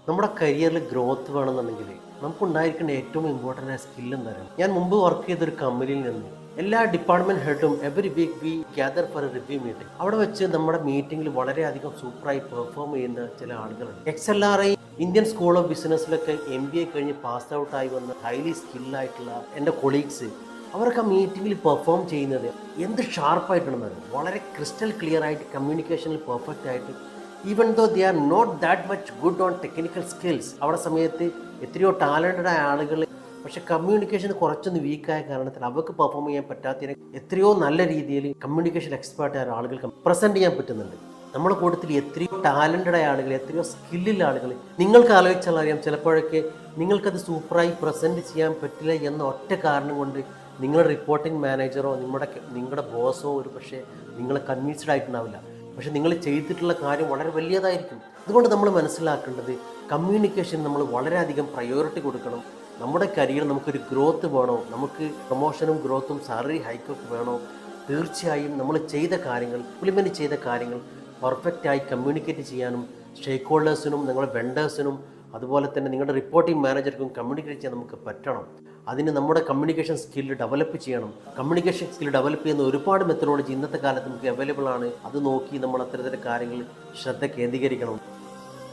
നമ്മുടെ കരിയറിൽ ഗ്രോത്ത് വേണമെന്നുണ്ടെങ്കിൽ നമുക്കുണ്ടായിരിക്കുന്ന ഏറ്റവും ഇമ്പോർട്ടൻ്റ് ആയ സ്കിൽ എന്താണ്? ഞാൻ മുമ്പ് വർക്ക് ചെയ്തൊരു കമ്പനിയിൽ നിന്ന് എല്ലാ ഡിപ്പാർട്ട്മെന്റ് ഹെഡും every week we gather for a review meeting. അവിടെ വെച്ച് നമ്മുടെ മീറ്റിംഗിൽ വളരെയധികം സൂപ്പറായി പെർഫോം ചെയ്യുന്ന ചില ആളുകളുണ്ട്. XLRI ഇന്ത്യൻ സ്കൂൾ ഓഫ് ബിസിനസ്സിലൊക്കെ MBA കഴിഞ്ഞ് പാസ് ഔട്ടായി വന്ന ഹൈലി സ്കില്ലായിട്ടുള്ള എൻ്റെ കൊളീഗ്സ് അവർക്ക് ആ മീറ്റിങ്ങിൽ പെർഫോം ചെയ്യുന്നത് എന്ത് ഷാർപ്പായിട്ടുണ്ടെന്നത്, വളരെ ക്രിസ്റ്റൽ ക്ലിയർ ആയിട്ട് കമ്മ്യൂണിക്കേഷനിൽ പെർഫെക്റ്റ് ആയിട്ട്, even though they are not that much good on technical skills. അവിടെ സമയത്ത് എത്രയോ ടാലൻറ്റഡ് ആയ ആളുകൾ പക്ഷെ കമ്മ്യൂണിക്കേഷൻ കുറച്ചൊന്ന് വീക്കായ കാരണത്തിൽ അവർക്ക് പെർഫോം ചെയ്യാൻ പറ്റാത്തതിനെ എത്രയോ നല്ല രീതിയിൽ കമ്മ്യൂണിക്കേഷൻ എക്സ്പേർട്ടായ ആളുകൾക്ക് പ്രസൻറ്റ് ചെയ്യാൻ പറ്റുന്നുണ്ട്. നമ്മുടെ കൂട്ടത്തിൽ എത്രയോ ടാലൻറ്റഡ് ആയ ആളുകൾ, എത്രയോ സ്കില്ലുള്ള ആളുകൾ. നിങ്ങൾക്ക് ആലോചിച്ചാൽ അറിയാം, ചിലപ്പോഴൊക്കെ നിങ്ങൾക്കത് സൂപ്പറായി പ്രസൻറ്റ് ചെയ്യാൻ പറ്റില്ല എന്ന ഒറ്റ കാരണം കൊണ്ട് നിങ്ങളുടെ റിപ്പോർട്ടിംഗ് മാനേജറോ നിങ്ങളുടെ ബോസോ ഒരു പക്ഷേ നിങ്ങളെ കൺവിൻസ്ഡ് ആയിട്ടുണ്ടാവില്ല. പക്ഷെ നിങ്ങൾ ചെയ്തിട്ടുള്ള കാര്യം വളരെ വലിയതായിരിക്കും. അതുകൊണ്ട് നമ്മൾ മനസ്സിലാക്കേണ്ടത് കമ്മ്യൂണിക്കേഷൻ നമ്മൾ വളരെയധികം പ്രയോറിറ്റി കൊടുക്കണം. നമ്മുടെ കരിയർ നമുക്കൊരു ഗ്രോത്ത് വേണോ, നമുക്ക് പ്രൊമോഷനും ഗ്രോത്തും സാലറി ഹൈക്കൊക്കെ വേണോ, തീർച്ചയായും നമ്മൾ ഇംപ്ലിമെൻറ്റ് ചെയ്ത കാര്യങ്ങൾ പെർഫെക്റ്റായി കമ്മ്യൂണിക്കേറ്റ് ചെയ്യാനും സ്റ്റേക്ക് ഹോൾഡേഴ്സിനും നിങ്ങളുടെ വെണ്ടേഴ്സിനും അതുപോലെ തന്നെ നിങ്ങളുടെ റിപ്പോർട്ടിംഗ് മാനേജർക്കും കമ്മ്യൂണിക്കേറ്റ് ചെയ്യാൻ നമുക്ക് പറ്റണം. അതിന് നമ്മുടെ കമ്മ്യൂണിക്കേഷൻ സ്കില്ല് ഡെവലപ്പ് ചെയ്യണം. കമ്മ്യൂണിക്കേഷൻ സ്കില്ല് ഡെവലപ്പ് ചെയ്യുന്ന ഒരുപാട് മെത്തഡോളജി ഇന്നത്തെ കാലത്ത് നമുക്ക് അവൈലബിൾ ആണ്. അത് നോക്കി നമ്മൾ അത്തരത്തിലുള്ള കാര്യങ്ങളിൽ ശ്രദ്ധ കേന്ദ്രീകരിക്കണം.